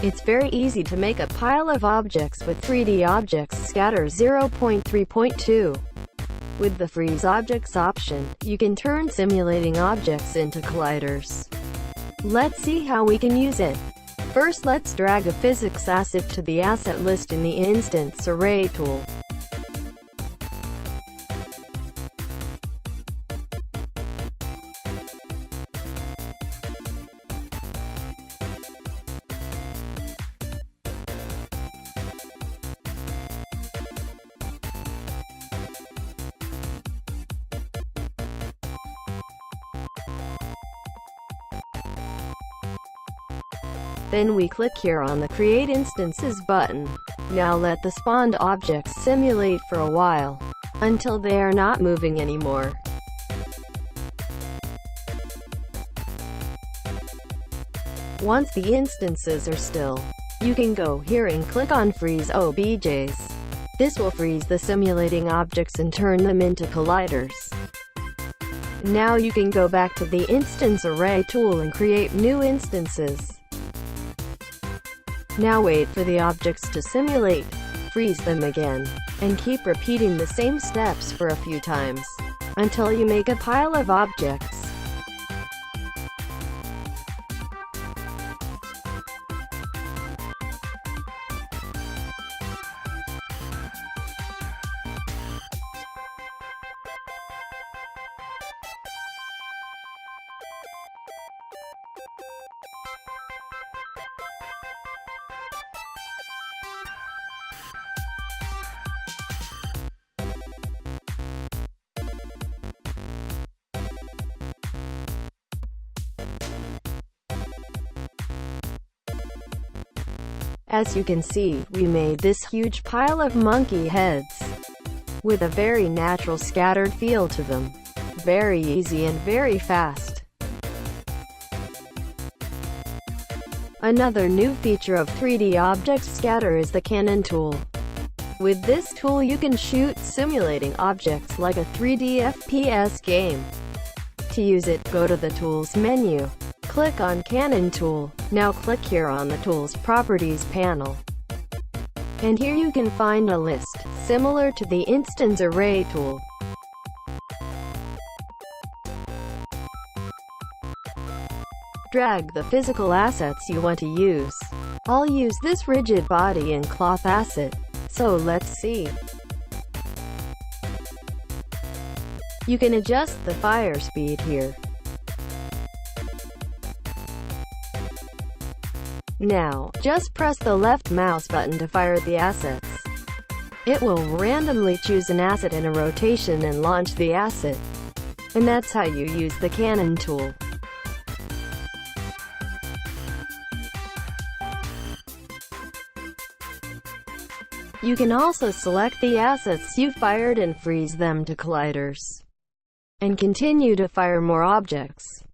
It's very easy to make a pile of objects with 3D Objects Scatter 0.3.2. With the Freeze Objects option, you can turn simulating objects into colliders. Let's see how we can use it. First, let's drag a physics asset to the asset list in the Instance Array tool. Then we click here on the Create Instances button. Now let the spawned objects simulate for a while, until they are not moving anymore. Once the instances are still, you can go here and click on Freeze OBJs. This will freeze the simulating objects and turn them into colliders. Now you can go back to the Instance Array tool and create new instances. Now wait for the objects to simulate, freeze them again, and keep repeating the same steps for a few times, until you make a pile of objects. As you can see, we made this huge pile of monkey heads, with a very natural scattered feel to them. Very easy and very fast. Another new feature of 3D Object Scatter is the Cannon tool. With this tool you can shoot simulating objects like a 3D FPS game. To use it, go to the Tools menu. Click on Cannon tool. Now click here on the Tools Properties panel. And here you can find a list, similar to the Instance Array tool. Drag the physical assets you want to use. I'll use this rigid body and cloth asset, so let's see. You can adjust the fire speed here. Now, just press the left mouse button to fire the assets. It will randomly choose an asset in a rotation and launch the asset. And that's how you use the Cannon tool. You can also select the assets you fired and freeze them to colliders, and continue to fire more objects.